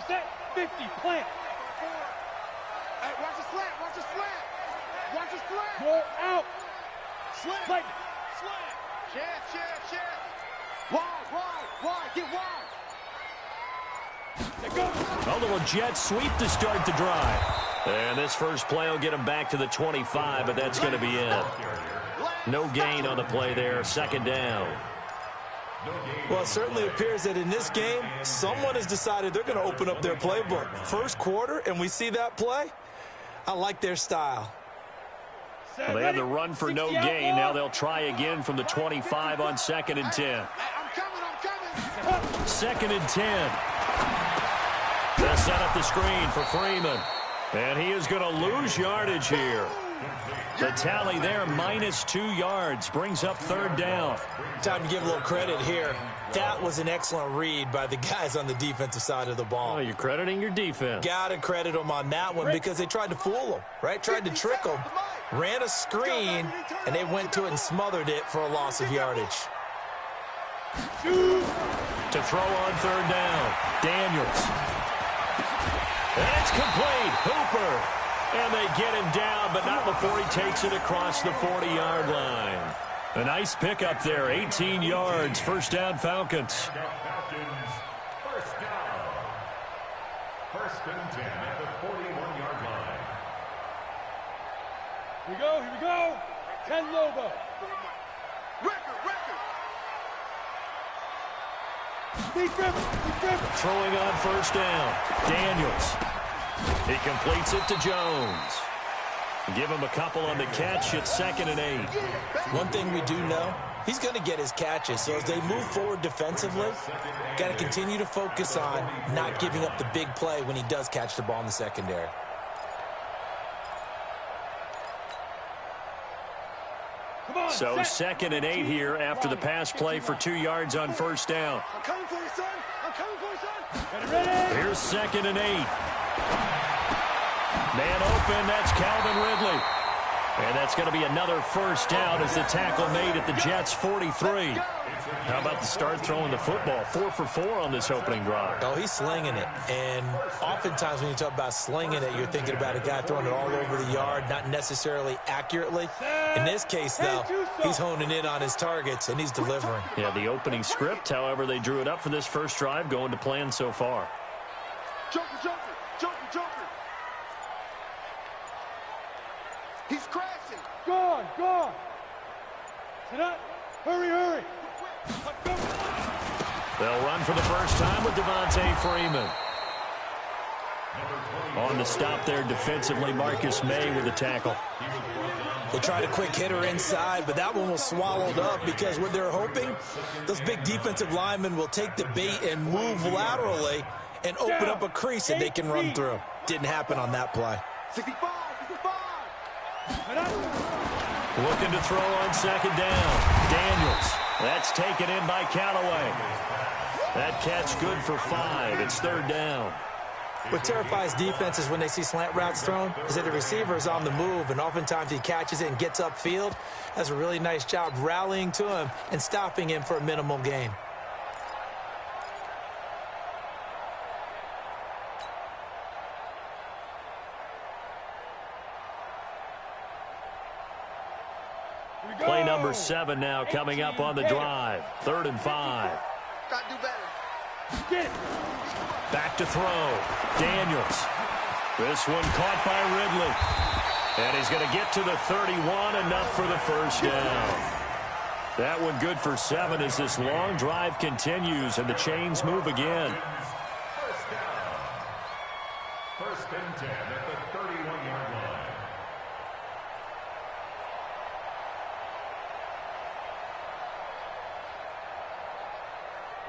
Set 50, plant. Hey, watch the slant, watch the slant. Watch the slant. Go out. Slant. Slant. Slant. Chance. Wide, get wide. There goes. A little jet sweep to start the drive. And this first play will get him back to the 25, but that's going to be it. No gain on the play there, second down. Well, it certainly appears that in this game, someone has decided they're going to open up their playbook. First quarter, and we see that play. I like their style. Well, they had the run for no gain. Now they'll try again from the 25 on 2nd and 10. I'm coming. 2nd and 10. They'll set up the screen for Freeman. And he is going to lose yardage here. The tally there, -2 yards, brings up 3rd down. Time to give a little credit here. That was an excellent read by the guys on the defensive side of the ball. Oh, you're crediting your defense. Got to credit them on that one because they tried to fool them, right? Tried to trick them, ran a screen, and they went to it and smothered it for a loss of yardage. To throw on 3rd down, Daniels. And it's complete. Hooper. And they get him down, but not before he takes it across the 40-yard line. A nice pickup there, 18 yards. First down, Falcons. First down. 1st and 10 at the 41-yard line. Here we go. 10 Lobo. Record. Deep dribble. Throwing on 1st down, Daniels. He completes it to Jones. Give him a couple on the catch at 2nd and 8. One thing we do know, he's going to get his catches. So as they move forward defensively, got to continue to focus on not giving up the big play when he does catch the ball in the secondary. So 2nd and 8 here after the pass play for 2 yards on 1st down. I'm coming for you, son. Ready. Here's 2nd and 8. Man open, that's Calvin Ridley. And that's going to be another first down as the tackle made at the Jets' 43. How about the start throwing the football? 4 for 4 on this opening drive. Oh, he's slinging it. And oftentimes when you talk about slinging it, you're thinking about a guy throwing it all over the yard, not necessarily accurately. In this case, though, he's honing in on his targets, and he's delivering. Yeah, the opening script, however, they drew it up for this first drive, going to plan so far. Joker. He's crashing. Gone. Sit up. Hurry. They'll run for the first time with Devontae Freeman. On the stop there defensively, Marcus May with the tackle. They tried a quick hitter inside, but that one was swallowed up because what they're hoping, those big defensive linemen will take the bait and move laterally and open up a crease that they can run through. Didn't happen on that play. 65. Looking to throw on 2nd down. Daniels. That's taken in by Callaway. That catch good for 5. It's 3rd down. What terrifies defenses when they see slant routes thrown is that the receiver is on the move, and oftentimes he catches it and gets upfield. Does a really nice job rallying to him and stopping him for a minimal gain. Play number 7 now coming up on the drive. 3rd and 5. Got to do better. Back to throw. Daniels. This one caught by Ridley. And he's going to get to the 31, enough for the first down. That one good for 7 as this long drive continues and the chains move again. First down. 1st and 10 at the 31-yard line.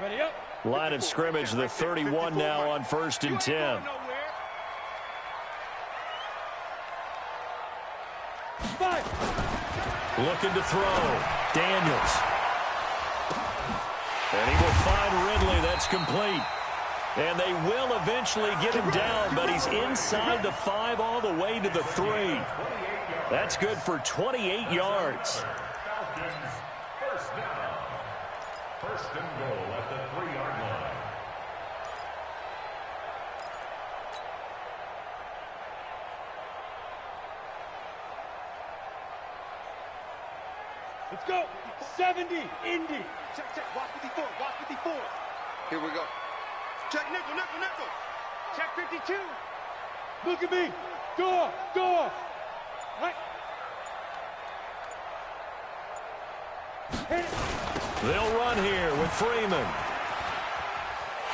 Ready up. Line of scrimmage, the 31 now on 1st and 10. Looking to throw. Daniels. And he will find Ridley. That's complete. And they will eventually get him down, but he's inside the 5 all the way to the 3. That's good for 28 yards. Falcons, first down. 1st and goal at the 3-yard line. Let's go. 70, Indy. Check, check. Watch 54. Watch 54. Here we go. Check nickel, nickel, nickel. Check 52. Look at me. Door, door. Right. Hit it. They'll run here with Freeman.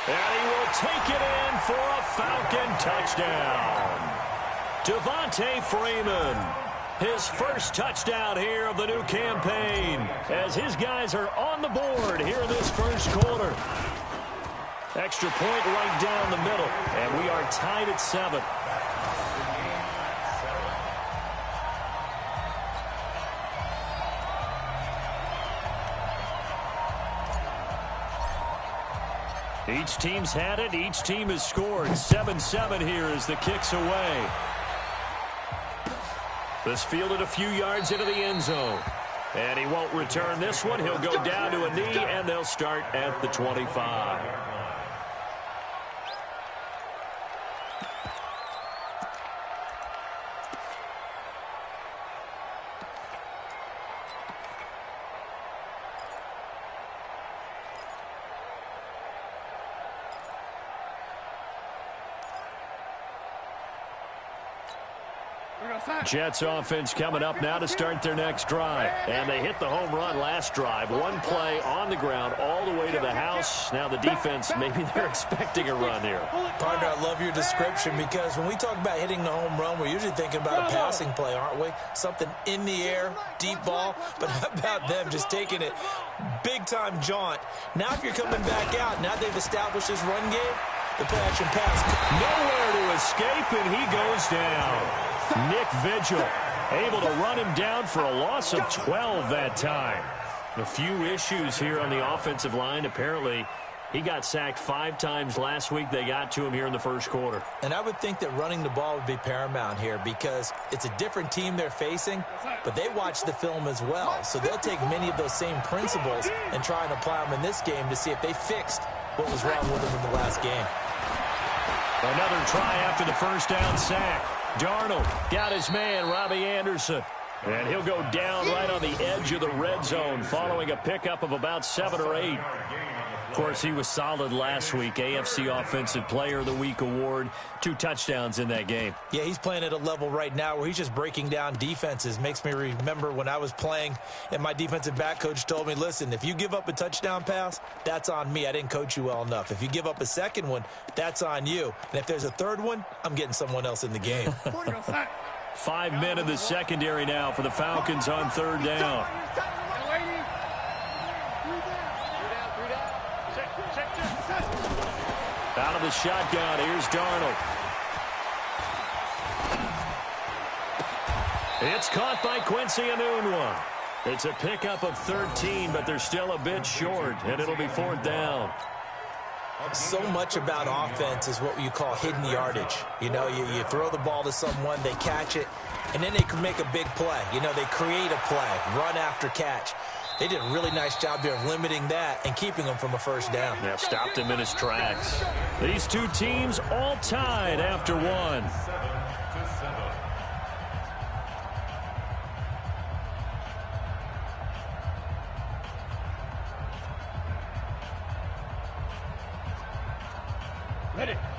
And he will take it in for a Falcon touchdown. Devontae Freeman, his first touchdown here of the new campaign, as his guys are on the board here in this first quarter. Extra point right down the middle, and we are tied at 7. Each team's had it. Each team has scored. 7-7 here as the kick's away. This fielded a few yards into the end zone. And he won't return this one. He'll go down to a knee, and they'll start at the 25. Jets offense coming up now to start their next drive. And they hit the home run last drive. One play on the ground all the way to the house. Now the defense, maybe they're expecting a run here. Partner, I love your description, because when we talk about hitting the home run, we're usually thinking about a passing play, aren't we? Something in the air, deep ball. But how about them just taking it big-time jaunt? Now if you're coming back out, now they've established this run game, the play action pass. Nowhere to escape, and he goes down. Nick Vigil able to run him down for a loss of 12 that time. A few issues here on the offensive line. Apparently, he got sacked 5 times last week. They got to him here in the first quarter. And I would think that running the ball would be paramount here, because it's a different team they're facing, but they watch the film as well. So they'll take many of those same principles and try and apply them in this game to see if they fixed what was wrong with them in the last game. Another try after the first down sack. Darnold got his man, Robbie Anderson. And he'll go down right on the edge of the red zone following a pickup of about 7 or 8. Of course, he was solid last week. AFC Offensive Player of the Week award. 2 touchdowns in that game. Yeah, he's playing at a level right now where he's just breaking down defenses. Makes me remember when I was playing and my defensive back coach told me, listen, if you give up a touchdown pass, that's on me. I didn't coach you well enough. If you give up a second one, that's on you. And if there's a third one, I'm getting someone else in the game. 5 men in the secondary now for the Falcons on 3rd down. Out of the shotgun, here's Darnold. It's caught by Quincy Enunwa. It's a pickup of 13, but they're still a bit short, and it'll be 4th down. So much about offense is what you call hidden yardage. You know, you throw the ball to someone, they catch it, and then they can make a big play. You know, they create a play, run after catch. They did a really nice job there of limiting that and keeping him from a first down. Yeah, stopped him in his tracks. These two teams all tied after 1.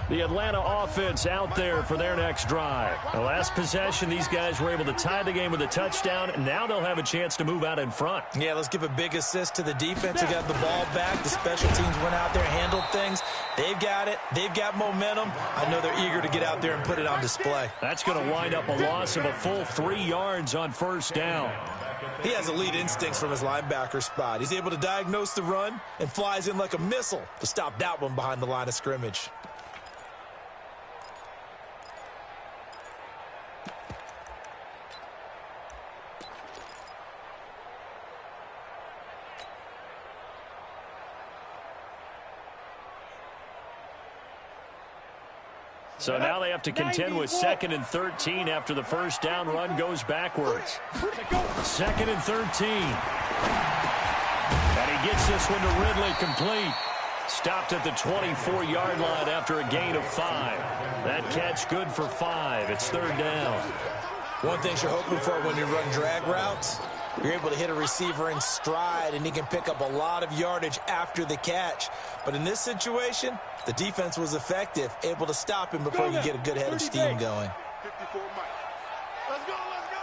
The Atlanta offense out there for their next drive. The last possession, these guys were able to tie the game with a touchdown, and now they'll have a chance to move out in front. Yeah, let's give a big assist to the defense. They got the ball back. The special teams went out there, handled things. They've got it. They've got momentum. I know they're eager to get out there and put it on display. That's going to wind up a loss of a full 3 yards on 1st down. He has elite instincts from his linebacker spot. He's able to diagnose the run and flies in like a missile to stop that one behind the line of scrimmage. So now they have to contend with 2nd and 13 after the first down run goes backwards. 2nd and 13. And he gets this one to Ridley complete. Stopped at the 24-yard line after a gain of 5. That catch good for 5. It's 3rd down. One thing you're hoping for when you run drag routes, You're able to hit a receiver in stride, and he can pick up a lot of yardage after the catch. But in this situation, the defense was effective, able to stop him before you get a good head of steam going. 54 Mike. Let's go, let's go!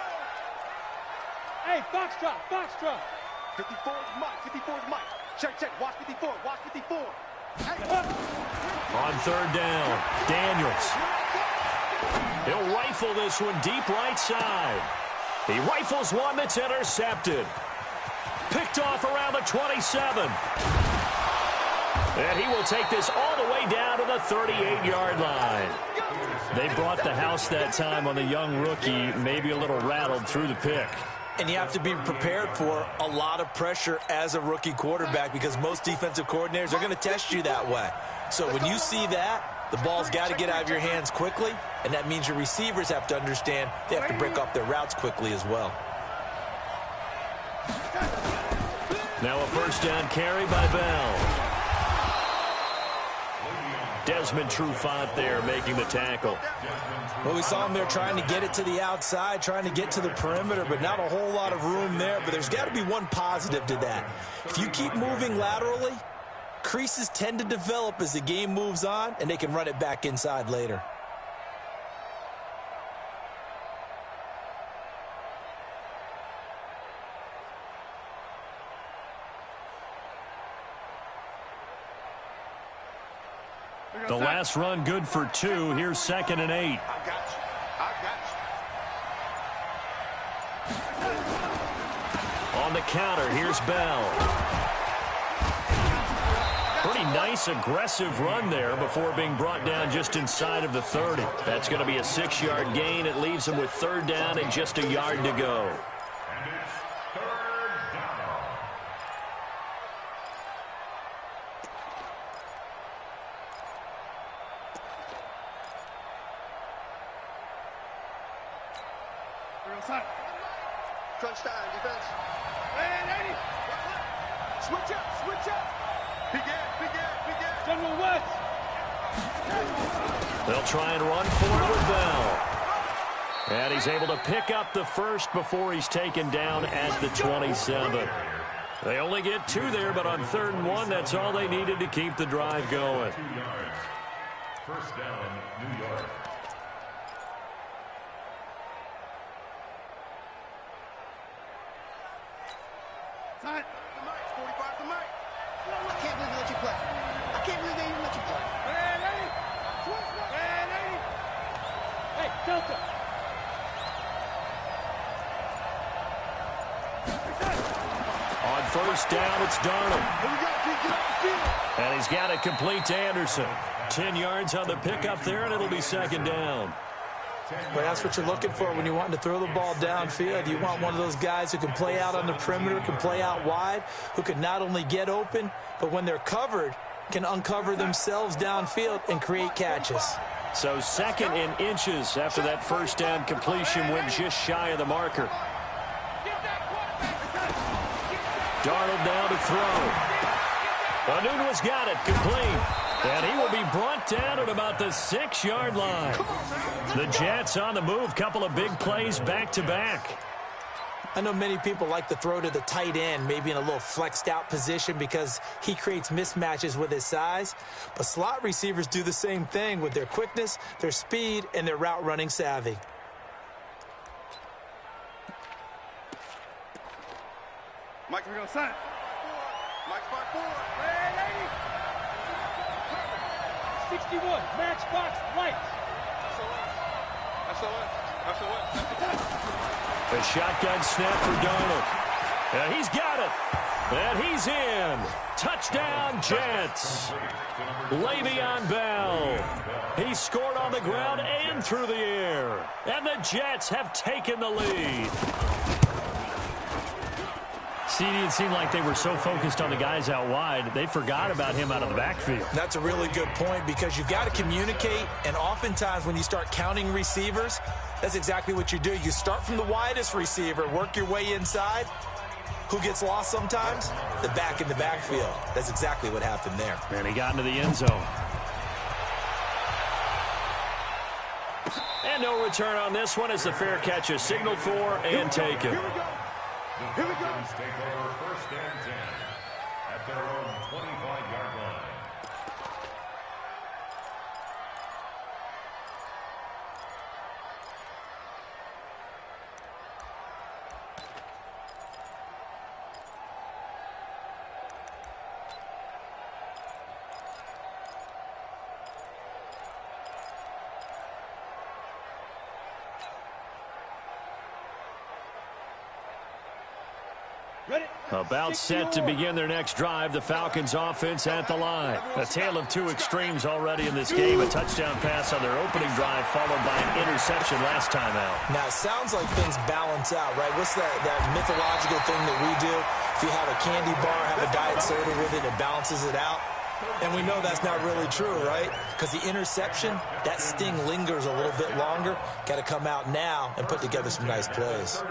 Hey, Foxtrot, Foxtrot! 54 is Mike, 54 is Mike. Check, check, watch 54, watch 54. On third down, Daniels. He'll rifle this one deep right side. He rifles one that's intercepted. Picked off around the 27. And he will take this all the way down to the 38-yard line. They brought the house that time on the young rookie, maybe a little rattled through the pick. And you have to be prepared for a lot of pressure as a rookie quarterback because most defensive coordinators are going to test you that way. So when you see that, the ball's got to get out of your hands quickly, and that means your receivers have to understand they have to break off their routes quickly as well. Now a first down carry by Bell. Desmond Trufant there making the tackle. Well, we saw him there trying to get it to the outside, trying to get to the perimeter, but not a whole lot of room there. But there's got to be one positive to that. If you keep moving laterally, creases tend to develop as the game moves on, and they can run it back inside later. The last run good for 2. Here's 2nd and 8. I got you. I got you. On the counter, here's Bell. Pretty nice, aggressive run there before being brought down just inside of the 30. That's going to be a 6-yard gain. It leaves him with third down and just a yard to go. And it's third down. Crunch time, defense. Hey, 80. Switch up, switch up. Big ass, big ass, big ass. General West! They'll try and run for it with Bell. And he's able to pick up the first before he's taken down at the 27. They only get 2 there, but on 3rd and 1, that's all they needed to keep the drive going. 2 yards. First down, New York. Time. The Mike, 45 to Mike. I can't believe they let you play. I can't believe they even let you play. Hey, Delta! On first down, it's Darnold. Here we go, get off the field. And he's got it complete to Anderson. 10 yards on the pickup there, and it'll be 2nd down. Well, that's what you're looking for when you want to throw the ball downfield. You want one of those guys who can play out on the perimeter, can play out wide, who can not only get open, but when they're covered, can uncover themselves downfield and create catches. So 2nd and inches after that first down completion went just shy of the marker. Darnold down to throw. Anunua's got it, complete. And he will be brought down at about the 6-yard line. The Jets on the move, couple of big plays back-to-back. I know many people like to throw to the tight end, maybe in a little flexed out position because he creates mismatches with his size. But slot receivers do the same thing with their quickness, their speed, and their route running savvy. Mike, we're going to sign. Mike's back forward. 61, matchbox lights. SOS. A shotgun snap for Darnold. And he's got it. And he's in. Touchdown, Jets. Le'Veon Bell. He scored on the ground and through the air. And the Jets have taken the lead. It seemed like they were so focused on the guys out wide, they forgot about him out of the backfield. That's a really good point because you've got to communicate, and oftentimes when you start counting receivers, that's exactly what you do. You start from the widest receiver, work your way inside. Who gets lost sometimes? The back in the backfield. That's exactly what happened there. And he got into the end zone. And no return on this one as the fair catch is signaled for and taken. The Falcons take over 1st and 10 at their own 25-yard line. About set to begin their next drive, the Falcons offense at the line. A tale of two extremes already in this game. A touchdown pass on their opening drive followed by an interception last time out. Now, it sounds like things balance out, right? What's that mythological thing that we do? If you have a candy bar, have a diet soda with it, it balances it out. And we know that's not really true, right? Because the interception, that sting lingers a little bit longer. Got to come out now and put together some nice plays.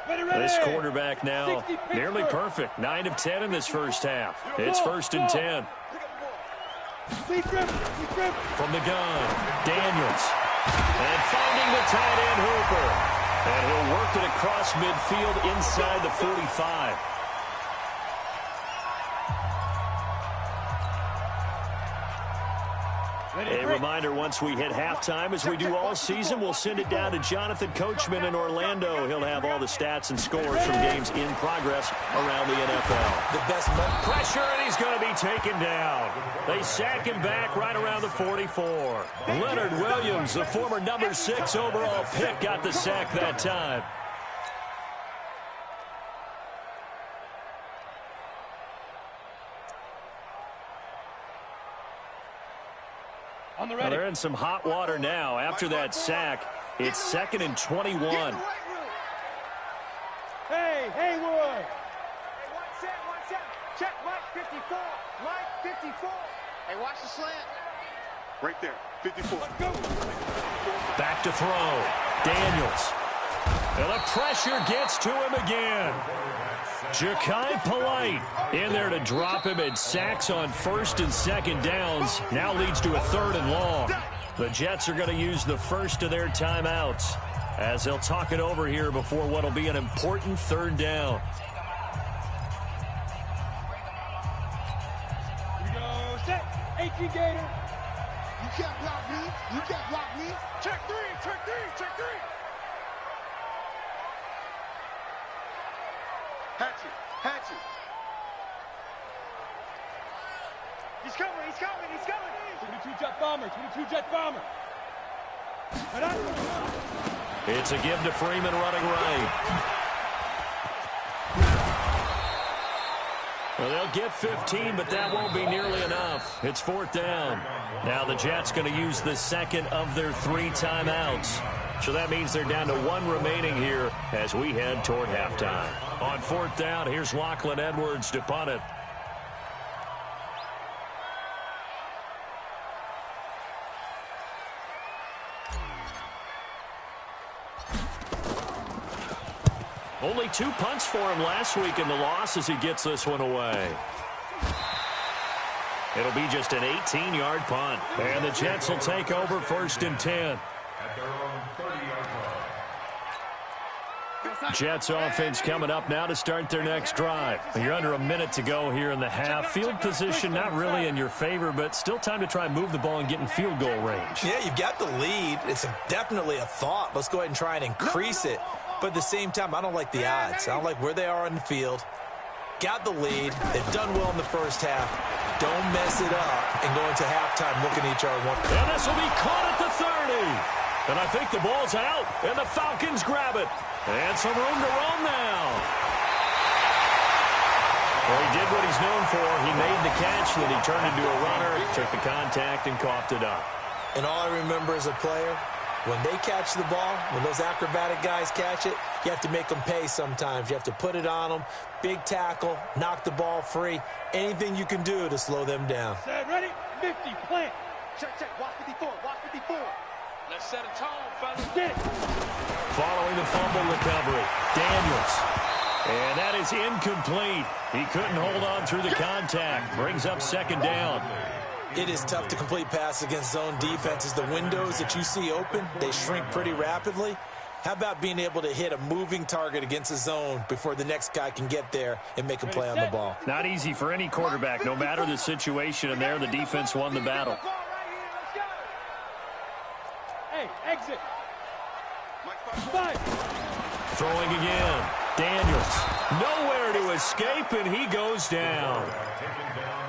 This quarterback now nearly perfect. 9 of 10 in this first half. It's 1st and 10. From the gun, Daniels. And finding the tight end, Hooper. And he'll work it across midfield inside the 45. A reminder, once we hit halftime, as we do all season, we'll send it down to Jonathan Coachman in Orlando. He'll have all the stats and scores from games in progress around the NFL. The best pressure, and he's going to be taken down. They sack him back right around the 44. Leonard Williams, the former number 6 overall pick, got the sack that time. Well, they're in some hot water now. After that sack, it's 2nd and 21. Hey, Haywood! Hey, one set. Check, Mike 54. Mike 54. Hey, watch the slant. Right there, 54. Let's go. Back to throw. Daniels. And the pressure gets to him again. Ja'Kai Polite in there to drop him, and sacks on 1st and 2nd downs. Now leads to a 3rd and long. The Jets are going to use the first of their timeouts as they'll talk it over here before what will be an important 3rd down. Here we go, set. 18 Gator. You can't block me. You can't block me. Check 3, check 3, check 3. Hatchet. He's coming. 22 Jet Bomber. It's a give to Freeman running right. Well, they'll get 15, but that won't be nearly enough. It's 4th down. Now the Jets going to use the 2nd of their 3 timeouts. So that means they're down to 1 remaining here as we head toward halftime. On 4th down, here's Lachlan Edwards to punt it. Only 2 punts for him last week in the loss as he gets this one away. It'll be just an 18-yard punt. And the Jets will take over 1st and 10. At their own 30-yard line. Jets offense coming up now to start their next drive. You're under a minute to go here in the half. Field position not really in your favor, but still time to try and move the ball and get in field goal range. Yeah, you've got the lead. It's definitely a thought. Let's go ahead and try and increase it. But at the same time, I don't like the odds. I don't like where they are on the field. Got the lead. They've done well in the first half. Don't mess it up and go into halftime looking at each other. And this will be caught at the 30. And I think the ball's out, and the Falcons grab it. And some room to run now. Well, he did what he's known for. He made the catch, then he turned into a runner, took the contact, and coughed it up. And all I remember as a player, when they catch the ball, when those acrobatic guys catch it, you have to make them pay sometimes. You have to put it on them, big tackle, knock the ball free, anything you can do to slow them down. Set, ready, 50, plant. Check, watch 54, watch 54. Let's set a tone, fellas. Get it. Following the fumble recovery, Daniels. And that is incomplete. He couldn't hold on through the contact. Brings up 2nd down. It is tough to complete passes against zone defenses. The windows that you see open, they shrink pretty rapidly. How about being able to hit a moving target against a zone before the next guy can get there and make a play on the ball? Not easy for any quarterback, no matter the situation, and there the defense won the battle. Hey, exit. Throwing again. Daniels. Nowhere to escape, and he goes down.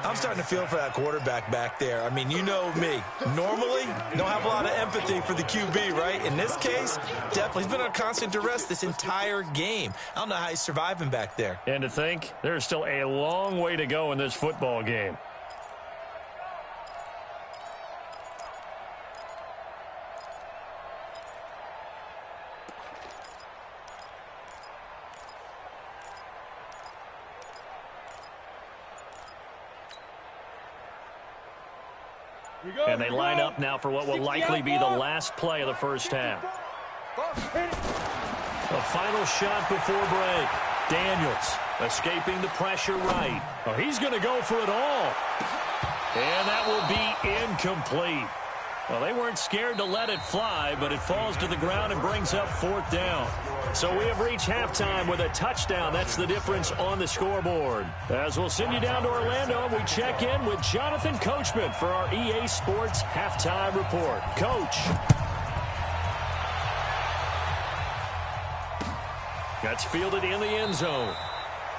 I'm starting to feel for that quarterback back there. I mean, you know me. Normally, don't have a lot of empathy for the QB, right? In this case, definitely. He's been on constant duress this entire game. I don't know how he's surviving back there. And to think, there's still a long way to go in this football game. And they line up now for what will likely be the last play of the first half. The final shot before break. Daniels escaping the pressure right. Oh, he's going to go for it all. And that will be incomplete. Well, they weren't scared to let it fly, but it falls to the ground and brings up 4th down. So we have reached halftime with a touchdown. That's the difference on the scoreboard. As we'll send you down to Orlando, we check in with Jonathan Coachman for our EA Sports Halftime Report. Coach. That's fielded in the end zone.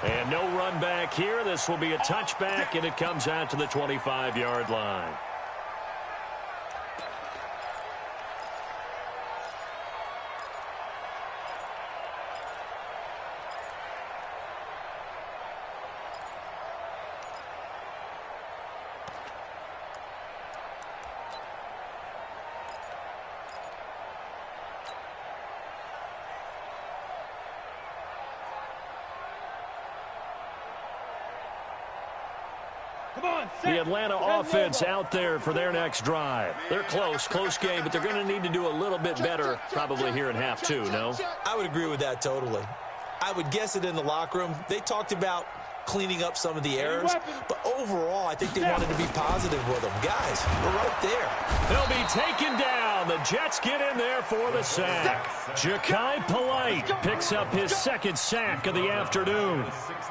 And no run back here. This will be a touchback, and it comes out to the 25-yard line. The Atlanta offense out there for their next drive. They're close game, but they're going to need to do a little bit better probably here in half 2, no? I would agree with that totally. I would guess it in the locker room. They talked about cleaning up some of the errors, but overall, I think they wanted to be positive with them. Guys, we're right there. They'll be taken down. The Jets get in there for the sack. Ja'Kai Polite picks up his 2nd sack of the afternoon.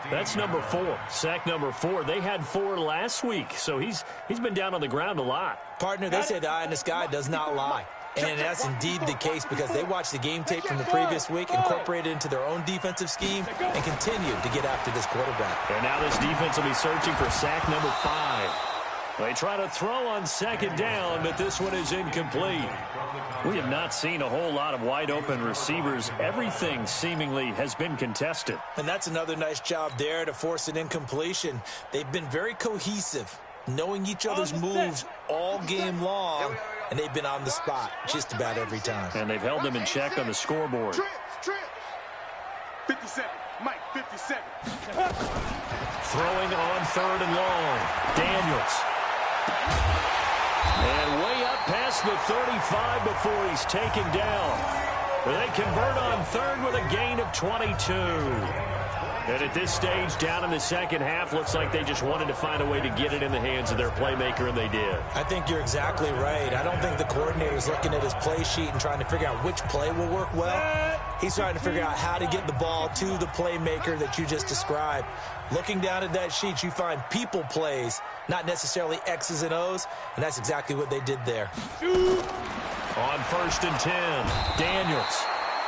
That's number 4. Sack number 4. They had 4 last week, so he's been down on the ground a lot. Partner, they say the eye in the sky does not lie. And that's indeed the case because they watched the game tape from the previous week, incorporated it into their own defensive scheme, and continued to get after this quarterback. And now this defense will be searching for sack number 5. They try to throw on 2nd down, but this one is incomplete. We have not seen a whole lot of wide-open receivers. Everything seemingly has been contested. And that's another nice job there to force an incompletion. They've been very cohesive, knowing each other's moves all game long, and they've been on the spot just about every time. And they've held them in check on the scoreboard. 57, Mike, 57. Throwing on 3rd and long. Daniels. And way up past the 35 before he's taken down. They convert on 3rd with a gain of 22. And at this stage, down in the second half, looks like they just wanted to find a way to get it in the hands of their playmaker, and they did. I think you're exactly right. I don't think the coordinator's looking at his play sheet and trying to figure out which play will work well. He's trying to figure out how to get the ball to the playmaker that you just described. Looking down at that sheet, you find people plays, not necessarily X's and O's, and that's exactly what they did there. On 1st and 10, Daniels.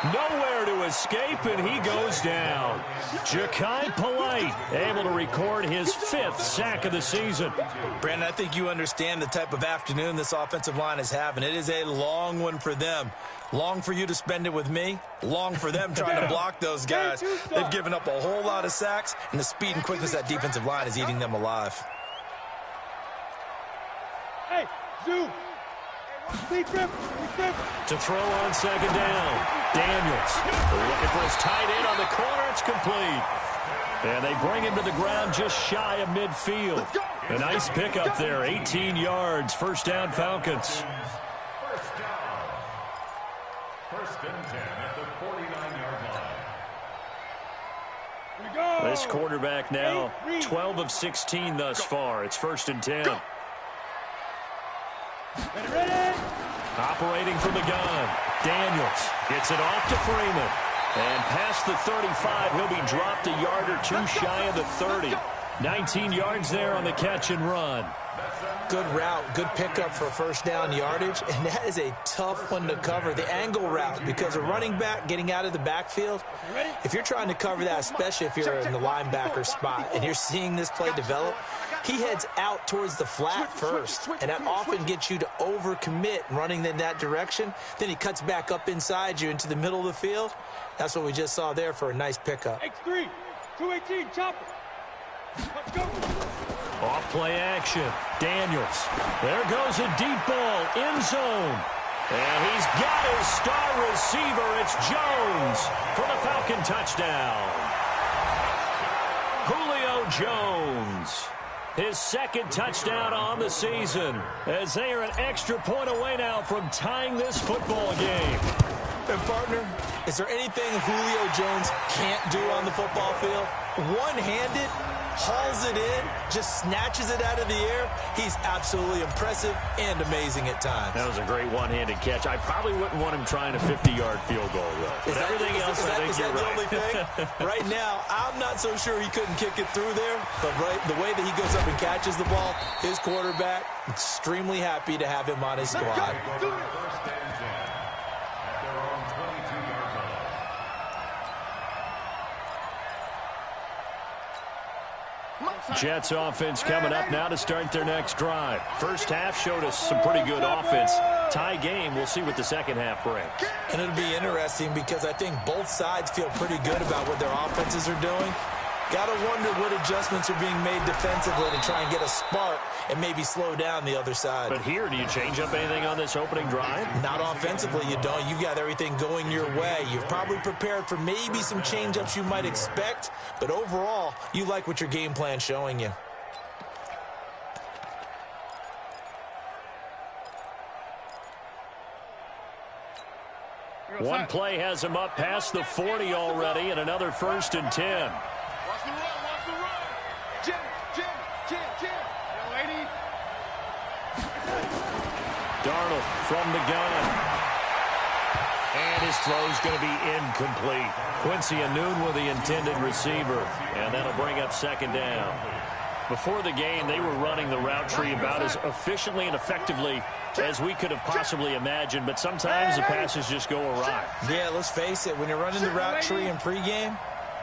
Nowhere to escape, and he goes down. Ja'Kai Polite able to record his 5th sack of the season. Brandon, I think you understand the type of afternoon this offensive line is having. It is a long one for them. Long for you to spend it with me. Long for them trying to block those guys. They've given up a whole lot of sacks, and the speed and quickness of that defensive line is eating them alive. Hey, Zoo. To throw on 2nd down. Daniels looking for his tight end on the corner. It's complete. And they bring him to the ground just shy of midfield. A nice pickup there, 18 yards. 1st down, Falcons. 1st and 10 at the 49-yard line. This quarterback now 12 of 16 thus far. It's 1st and 10. Ready? Operating from the gun, Daniels gets it off to Freeman. And past the 35, he'll be dropped a yard or two shy of the 30. 19 yards there on the catch and run. Good route, good pickup for first down yardage, and that is a tough one to cover, the angle route, because a running back getting out of the backfield, if you're trying to cover that, especially if you're in the linebacker spot and you're seeing this play develop, he heads out towards the flat first, and that often gets you to overcommit running in that direction. Then he cuts back up inside you into the middle of the field. That's what we just saw there for a nice pickup. X3, 218, chopper. Let's go. Off play action. Daniels. There goes a deep ball. End zone. And he's got his star receiver. It's Jones for the Falcon touchdown. Julio Jones. His second touchdown on the season, as they are an extra point away now from tying this football game. And partner, is there anything Julio Jones can't do on the football field? One-handed, hauls it in, just snatches it out of the air. He's absolutely impressive and amazing at times. That was a great one-handed catch. I probably wouldn't want him trying a 50-yard field goal, though. But everything else, I think you're right. Is that the only thing? Right now, I'm not so sure he couldn't kick it through there, but the way that he goes up and catches the ball, his quarterback, extremely happy to have him on his squad. Jets offense coming up now to start their next drive. First half showed us some pretty good offense. Tie game, we'll see what the second half brings. And it'll be interesting because I think both sides feel pretty good about what their offenses are doing. Got to wonder what adjustments are being made defensively to try and get a spark and maybe slow down the other side. But here, do you change up anything on this opening drive? Not offensively, you don't. You've got everything going your way. You've probably prepared for maybe some change-ups you might expect, but overall, you like what your game plan's showing you. One play has him up past the 40 already, and another 1st and 10. Watch the run, watch the run. Jim. Yo, lady. Darnold from the gun. And his throw's going to be incomplete. Quincy Anoon with the intended receiver, and that'll bring up second down. Before the game, they were running the route tree about as efficiently and effectively as we could have possibly imagined, but sometimes the passes just go awry. Yeah, let's face it, when you're running the route tree in pregame,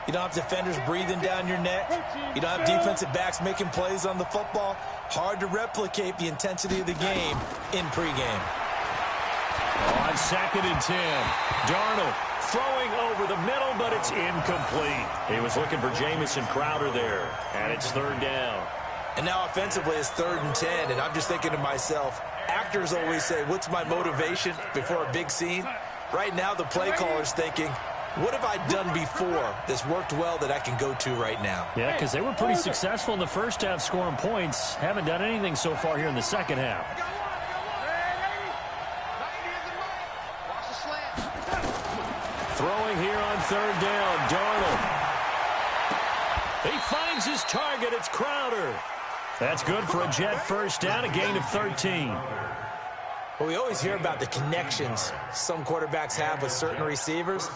you don't have defenders breathing down your neck. You don't have defensive backs making plays on the football. Hard to replicate the intensity of the game in pregame. On 2nd and 10, Darnold throwing over the middle, but it's incomplete. He was looking for Jamison Crowder there, and it's 3rd down. And now offensively it's 3rd and 10, and I'm just thinking to myself, actors always say, what's my motivation before a big scene? Right now the play caller's thinking, what have I done before that's worked well that I can go to right now? Yeah, because they were pretty successful in the first half scoring points. Haven't done anything so far here in the second half. Throwing here on 3rd down, Darnold. He finds his target. It's Crowder. That's good for a Jet first down, a gain of 13. Well, we always hear about the connections some quarterbacks have with certain receivers.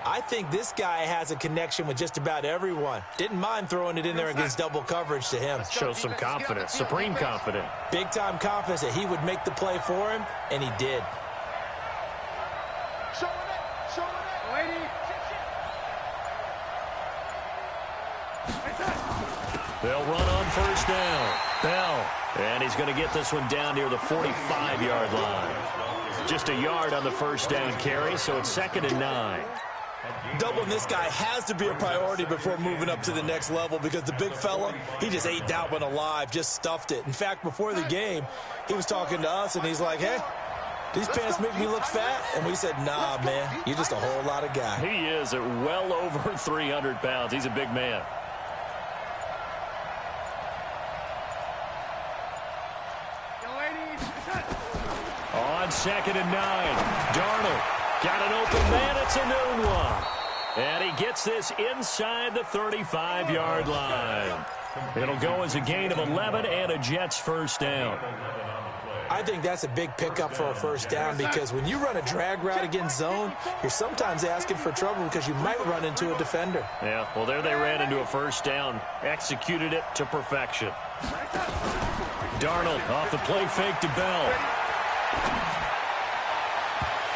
I think this guy has a connection with just about everyone. Didn't mind throwing it in there against double coverage to him. Shows some confidence, supreme confidence. Big-time confidence that he would make the play for him, and he did. They'll run on 1st down. Bell. And he's going to get this one down near the 45-yard line. Just a yard on the 1st down carry, so it's 2nd and 9. Doubling this guy has to be a priority before moving up to the next level because the big fella, he just ate that one alive, just stuffed it. In fact, before the game, he was talking to us, and he's like, hey, these pants make me look fat? And we said, nah, man, you're just a whole lot of guy. He is at well over 300 pounds. He's a big man. On 2nd and 9, Darnold got an open man. It's a noon one. And he gets this inside the 35-yard line. It'll go as a gain of 11 and a Jets first down. I think that's a big pickup for a first down because when you run a drag route against zone, you're sometimes asking for trouble because you might run into a defender. Yeah, well, there they ran into a first down, executed it to perfection. Darnold off the play fake to Bell.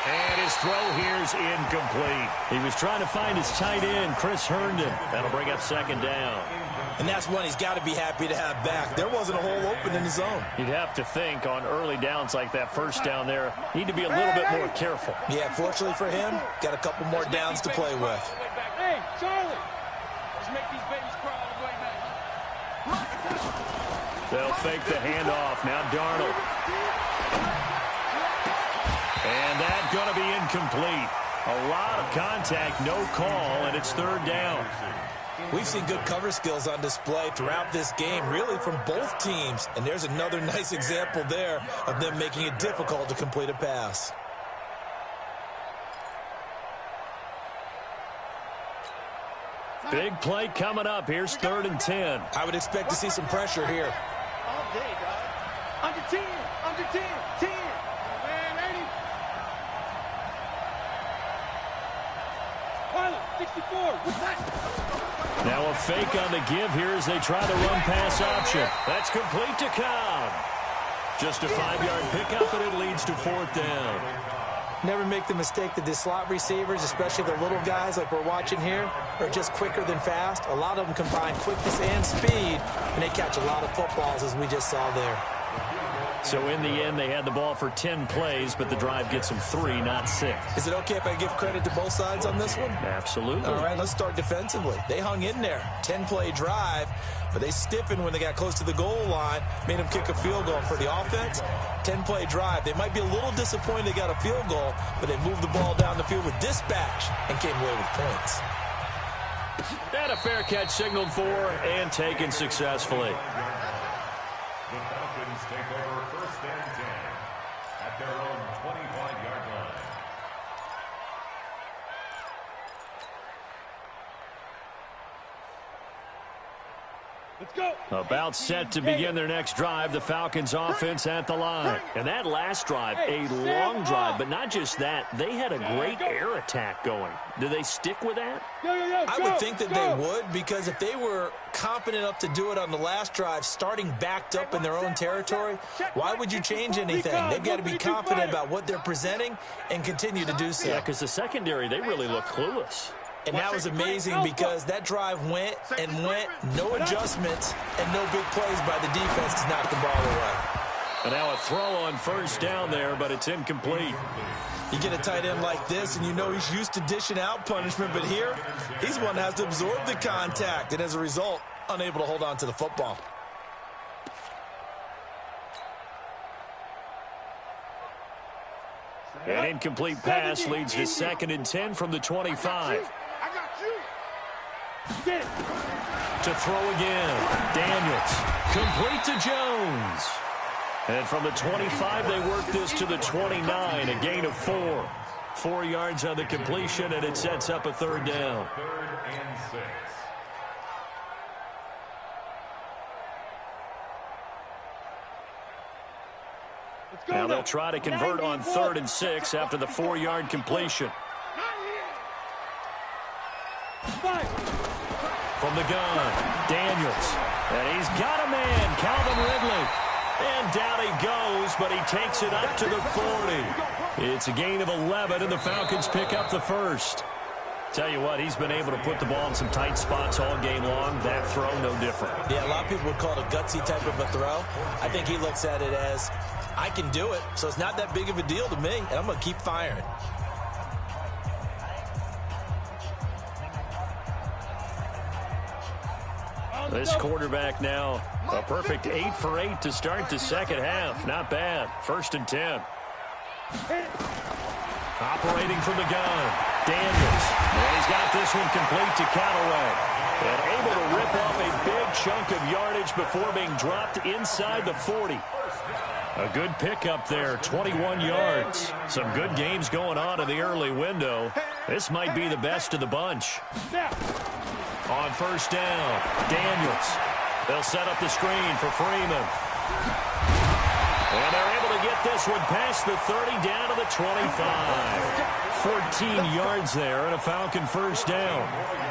And his throw here is incomplete. He was trying to find his tight end, Chris Herndon. That'll bring up second down. And that's one he's got to be happy to have back. There wasn't a hole open in the zone. You'd have to think on early downs like that first down there, need to be a little bit more careful. Yeah, fortunately for him, got a couple more downs to play with. Hey, Charlie. Let's make these babies cry all the way back. They'll fake the handoff. Now Darnold. And that's going to be incomplete. A lot of contact, no call, and it's third down. We've seen good cover skills on display throughout this game, really from both teams. And there's another nice example there of them making it difficult to complete a pass. Big play coming up. Here's 3rd and 10. I would expect to see some pressure here. All day, dog. Under 10, under 10, 10. Man, 80. Pilot, 64. What's that? Now a fake on the give here as they try the run-pass option. That's complete to Cobb. Just a 5-yard pickup, and it leads to 4th down. Never make the mistake that the slot receivers, especially the little guys like we're watching here, are just quicker than fast. A lot of them combine quickness and speed, and they catch a lot of footballs, as we just saw there. So in the end, they had the ball for 10 plays, but the drive gets them 3, not 6. Is it okay if I give credit to both sides on this one? Absolutely. All right, let's start defensively. They hung in there. 10-play drive, but they stiffened when they got close to the goal line, made them kick a field goal. For the offense, 10-play drive. They might be a little disappointed they got a field goal, but they moved the ball down the field with dispatch and came away with points. And a fair catch signaled for and taken successfully. The Falcons take over 1st and 10 at their own 25-yard line. Let's go. About set to begin their next drive, the Falcons offense at the line. And that last drive, a long drive, but not just that. They had a great air attack going. Do they stick with that? I would think that they would, because if they were confident enough to do it on the last drive, starting backed up in their own territory, why would you change anything? They've got to be confident about what they're presenting and continue to do so. Yeah, because the secondary, they really look clueless. And that was amazing because that drive went and went, no adjustments, and no big plays by the defense to knock the ball away. And now a throw on first down there, but it's incomplete. You get a tight end like this, and you know he's used to dishing out punishment, but here, he's one that has to absorb the contact, and as a result, unable to hold on to the football. An incomplete pass leads to 2nd and 10 from the 25. To throw again. Daniels. Complete to Jones. And from the 25, they work this to the 29, a gain of 4. 4 yards on the completion, and it sets up a 3rd down. 3rd and 6. Now they'll try to convert on 3rd and 6 after the 4-yard completion. From the gun, Daniels. And he's got a man, Calvin Ridley. And down he goes, but he takes it up to the 40. It's a gain of 11, and the Falcons pick up the first. Tell you what, he's been able to put the ball in some tight spots all game long. That throw, no different. Yeah, a lot of people would call it a gutsy type of a throw. I think he looks at it as, I can do it, so it's not that big of a deal to me, and I'm going to keep firing. This quarterback now, a perfect 8 for 8 to start the second half. Not bad. 1st and 10. Operating from the gun, Daniels. And he's got this one complete to Callaway. And able to rip off a big chunk of yardage before being dropped inside the 40. A good pickup there, 21 yards. Some good games going on in the early window. This might be the best of the bunch. On 1st down, Daniels. They'll set up the screen for Freeman. And they're able to get this one past the 30 down to the 25. 14 yards there and a Falcon first down.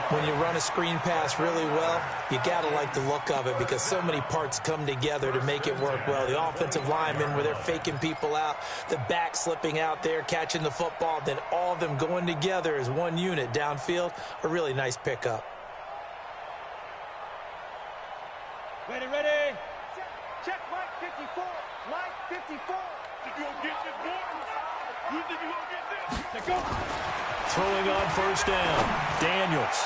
When you run a screen pass really well, you got to like the look of it because so many parts come together to make it work well. The offensive linemen where they're faking people out, the back slipping out there, catching the football, then all of them going together as one unit downfield. A really nice pickup. Ready, ready. Check Mike 54. Mike 54. You gonna get this, boy? You think you gonna get this? Let's go. Throwing on first down, Daniels.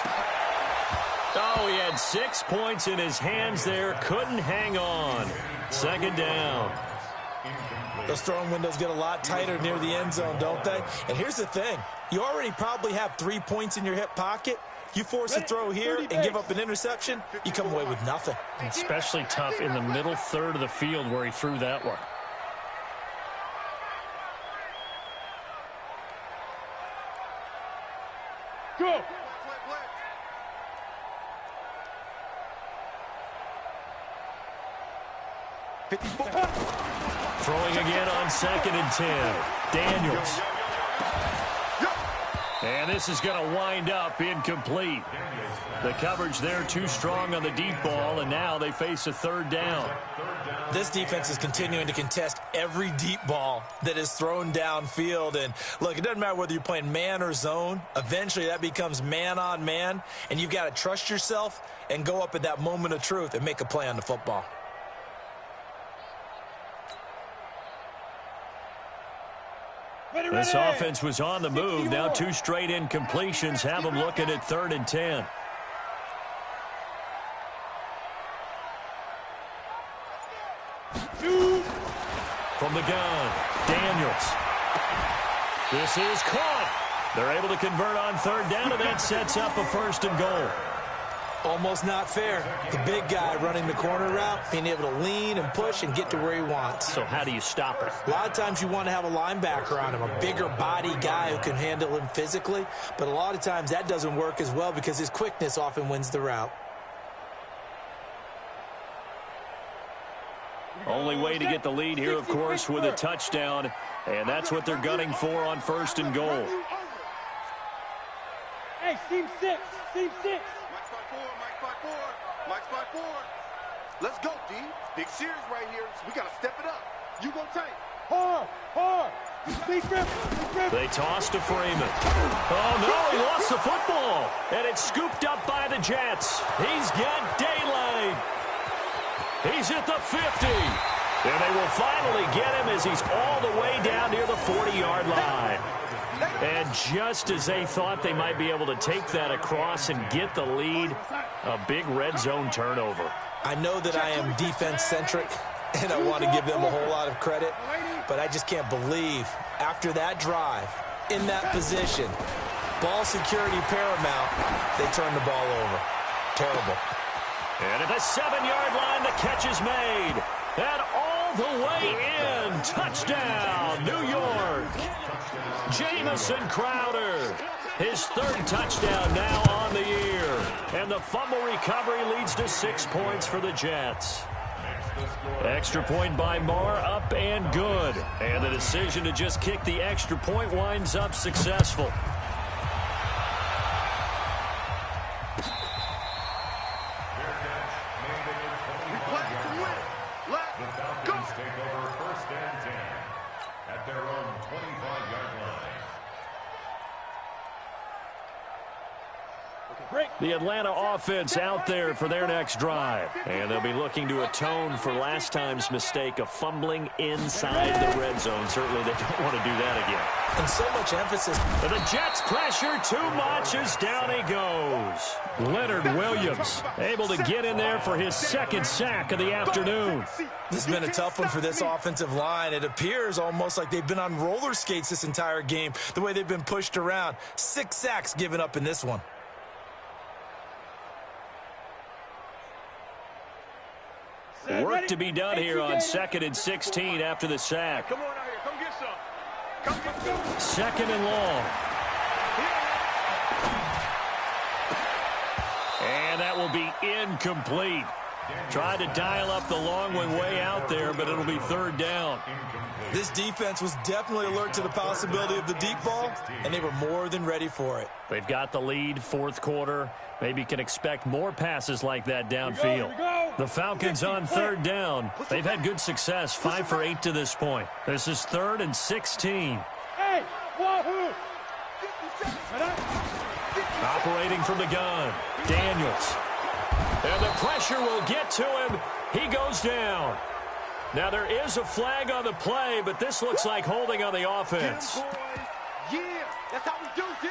Oh, he had 6 points in his hands there. Couldn't hang on. Second down. Those throwing windows get a lot tighter near the end zone, don't they? And here's the thing. You already probably have 3 points in your hip pocket. You force a throw here and give up an interception, you come away with nothing. Especially tough in the middle third of the field where he threw that one. Go. Throwing again on 2nd and 10. Daniels. And this is going to wind up incomplete. The coverage there too strong on the deep ball, and now they face a 3rd down. This defense is continuing to contest every deep ball that is thrown downfield. And, look, it doesn't matter whether you're playing man or zone. Eventually that becomes man on man, and you've got to trust yourself and go up at that moment of truth and make a play on the football. This offense was on the move. Now 2 straight incompletions have them looking at 3rd and 10. From the gun, Daniels. This is caught. They're able to convert on 3rd down, and that sets up a 1st and goal. Almost not fair. The big guy running the corner route, being able to lean and push and get to where he wants. So how do you stop it? A lot of times you want to have a linebacker on him, a bigger body guy who can handle him physically. But a lot of times that doesn't work as well because his quickness often wins the route. Only way to get the lead here, of course, with a touchdown. And that's what they're gunning for on 1st and goal. Hey, team 6. Team 6. Mike spot 4. Let's go, D. Big series right here. So we got to step it up. You go tight. Hard. They toss to Freeman. Oh, no, he lost the football. And it's scooped up by the Jets. He's got daylight. He's at the 50. And they will finally get him as he's all the way down near the 40-yard line. And just as they thought they might be able to take that across and get the lead, a big red zone turnover. I know that I am defense-centric, and I want to give them a whole lot of credit, but I just can't believe after that drive, in that position, ball security paramount, they turn the ball over. Terrible. And at the 7-yard line, the catch is made. And all the way in. Touchdown, New York. Jamison Crowder. His 3rd touchdown now on the year. And the fumble recovery leads to 6 points for the Jets. Extra point by Marr, up and good. And the decision to just kick the extra point winds up successful. The Atlanta offense out there for their next drive. And they'll be looking to atone for last time's mistake of fumbling inside the red zone. Certainly they don't want to do that again. And so much emphasis. And the Jets pressure too much as down he goes. Leonard Williams able to get in there for his 2nd sack of the afternoon. This has been a tough one for this offensive line. It appears almost like they've been on roller skates this entire game, the way they've been pushed around. 6 sacks given up in this one. Work to be done here on 2nd and 16 after the sack. Come on out here. Come get some. Come get some. 2nd and long. And that will be incomplete. Tried to dial up the long way out there, but it'll be third down. This defense was definitely alert to the possibility of the deep ball, and they were more than ready for it. They've got the lead, fourth quarter. Maybe can expect more passes like that downfield. The Falcons on third down. They've had good success, 5 for 8 to this point. This is 3rd and 16. Hey, wahoo! Operating from the gun, Daniels. And the pressure will get to him. He goes down. Now there is a flag on the play, but this looks like holding on the offense. Yeah, that's how we do, D.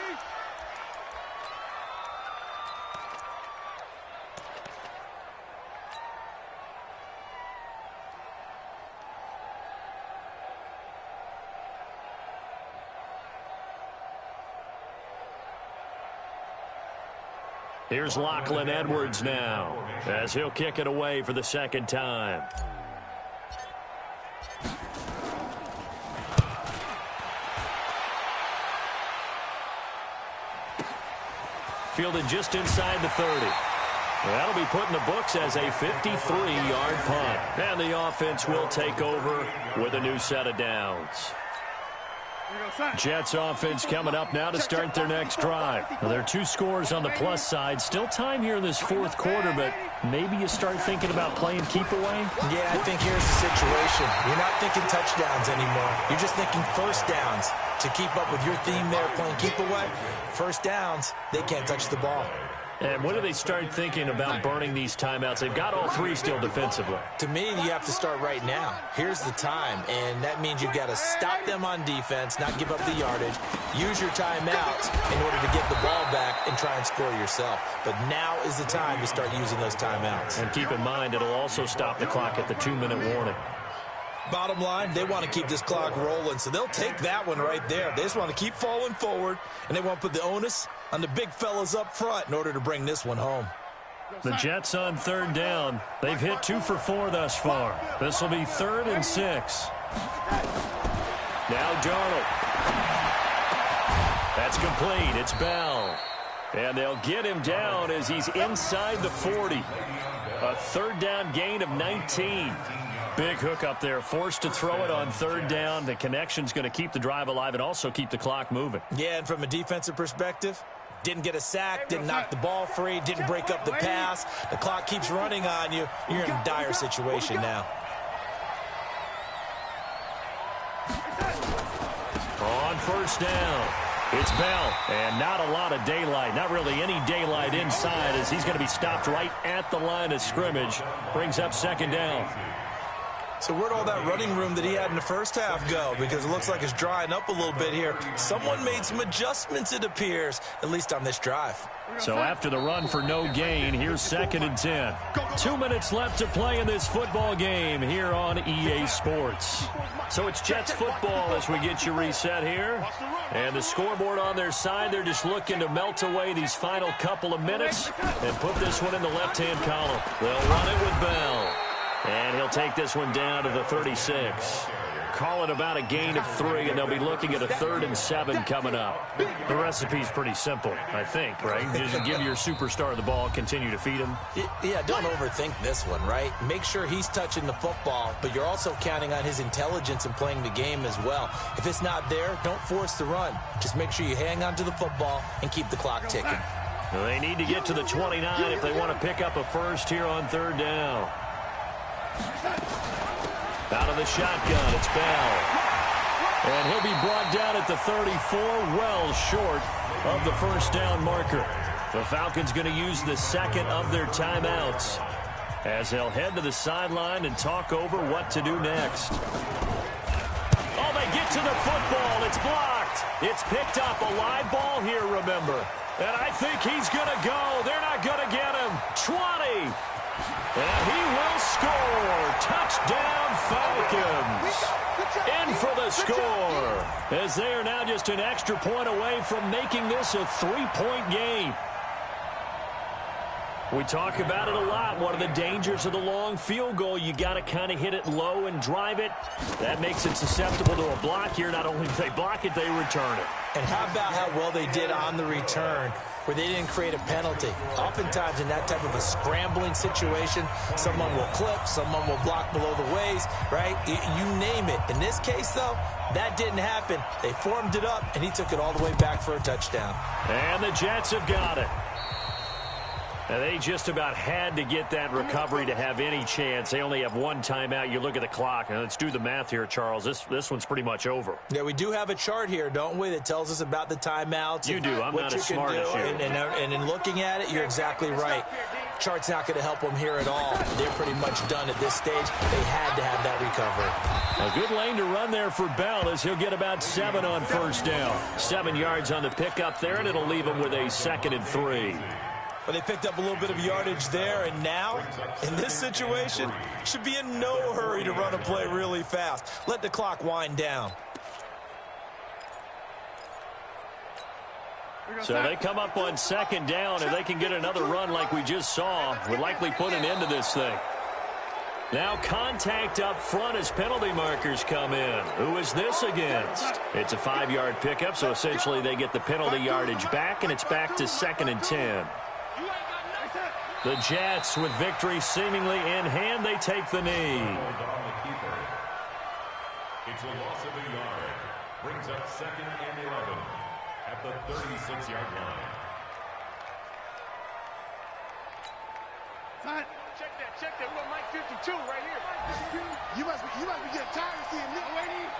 Here's Lachlan Edwards now, as he'll kick it away for the second time. Fielded just inside the 30. That'll be put in the books as a 53-yard punt. And the offense will take over with a new set of downs. Jets offense coming up now to start their next drive. Now, there are 2 scores on the plus side. Still time here in this fourth quarter, but maybe you start thinking about playing keep away? Yeah, I think here's the situation. You're not thinking touchdowns anymore. You're just thinking first downs. To keep up with your theme there, playing keep away, first downs, they can't touch the ball. And when do they start thinking about burning these timeouts? They've got all 3 still defensively. To me, you have to start right now. Here's the time, and that means you've got to stop them on defense, not give up the yardage, use your timeouts in order to get the ball back and try and score yourself. But now is the time to start using those timeouts. And keep in mind, it'll also stop the clock at the 2-minute warning. Bottom line, they want to keep this clock rolling, so they'll take that one right there. They just want to keep falling forward, and they want to put the onus on the big fellas up front in order to bring this one home. The Jets on third down. They've hit 2 for 4 thus far. This will be 3rd and 6. Now Darnold. That's complete. It's Bell. And they'll get him down as he's inside the 40. A third down gain of 19. Big hook up there, forced to throw it on third down. The connection's going to keep the drive alive and also keep the clock moving. Yeah, and from a defensive perspective, didn't get a sack, didn't knock the ball free, didn't break up the pass. The clock keeps running on you. You're in a dire situation now. On first down, it's Bell, and not a lot of daylight, not really any daylight inside as he's going to be stopped right at the line of scrimmage. Brings up second down. So where'd all that running room that he had in the first half go? Because it looks like it's drying up a little bit here. Someone made some adjustments, it appears, at least on this drive. So after the run for no gain, here's 2nd and 10. 2 minutes left to play in this football game here on EA Sports. So it's Jets football as we get you reset here. And the scoreboard on their side, they're just looking to melt away these final couple of minutes and put this one in the left-hand column. They'll run it with Bell. And he'll take this one down to the 36. Call it about a gain of 3, and they'll be looking at a 3rd and 7 coming up. The recipe's pretty simple, I think, right? Just give your superstar the ball, continue to feed him. Yeah, don't overthink this one, right? Make sure he's touching the football, but you're also counting on his intelligence in playing the game as well. If it's not there, don't force the run. Just make sure you hang on to the football and keep the clock ticking. They need to get to the 29 if they want to pick up a first here on third down. Out of the shotgun, it's Bell. And he'll be brought down at the 34, well short of the first down marker. The Falcons going to use the second of their timeouts as they'll head to the sideline and talk over what to do next. Oh, they get to the football. It's blocked. It's picked up. A live ball here, remember. And I think he's going to go. They're not going to get him. 20. And he will score. Touchdown, Falcons. In for the score, as they are now just an extra point away from making this a 3-point game. We talk about it a lot. One of the dangers of the long field goal, you got to kind of hit it low and drive it. That makes it susceptible to a block here. Not only do they block it, they return it. And how about how well they did on the return? where they didn't create a penalty. Oftentimes in that type of a scrambling situation, someone will clip, someone will block below the waist, right? You name it. In this case, though, that didn't happen. They formed it up, and he took it all the way back for a touchdown. And the Jets have got it. And they just about had to get that recovery to have any chance. They only have one timeout. You look at the clock, and let's do the math here, Charles. This one's pretty much over. Yeah, we do have a chart here, don't we, that tells us about the timeouts. You do. I'm not as smart as you. And in looking at it, you're exactly right. Chart's not going to help them here at all. They're pretty much done at this stage. They had to have that recovery. A good lane to run there for Bell as he'll get about 7 on first down. 7 yards on the pickup there, and it'll leave him with a 2nd and 3. But they picked up a little bit of yardage there, and now, in this situation, should be in no hurry to run a play really fast. Let the clock wind down. So they come up on 2nd down, and they can get another run like we just saw. Would likely put an end to this thing. Now contact up front as penalty markers come in. Who is this against? It's a 5-yard pickup, so essentially they get the penalty yardage back, and it's back to 2nd and 10. The Jets, with victory seemingly in hand, they take the knee. It's a loss of a yard. Brings up 2nd and 11 at the 36-yard line. Check that. We're on Mike 52 right here. You must be getting tired of seeing Nick waiting.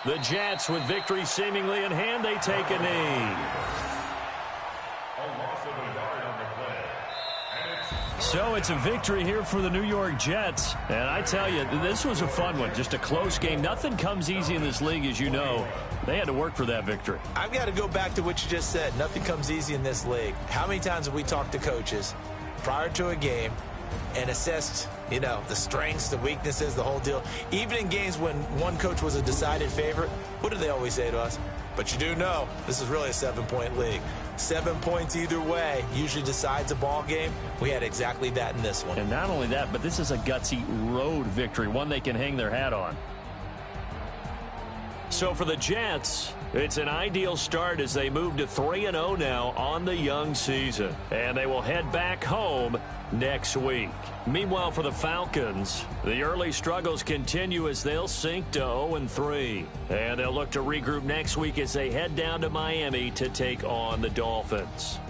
The Jets, with victory seemingly in hand, they take a knee. A loss of a yard on the play. So it's a victory here for the New York Jets. And I tell you, this was a fun one. Just a close game. Nothing comes easy in this league, as you know. They had to work for that victory. I've got to go back to what you just said. Nothing comes easy in this league. How many times have we talked to coaches prior to a game and assessed, the strengths, the weaknesses, the whole deal? Even in games when one coach was a decided favorite, what do they always say to us? But you do know this is really a 7-point league. 7 points either way usually decides a ball game. We had exactly that in this one. And not only that, but this is a gutsy road victory, one they can hang their hat on. So for the Jets, it's an ideal start as they move to 3-0 now on the young season. And they will head back home next week. Meanwhile, for the Falcons, the early struggles continue as they'll sink to 0-3. And they'll look to regroup next week as they head down to Miami to take on the Dolphins.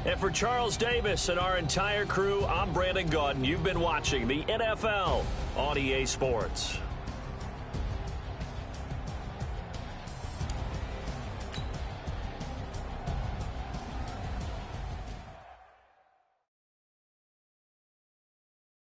And for Charles Davis and our entire crew, I'm Brandon Gaudin. You've been watching the NFL on EA Sports.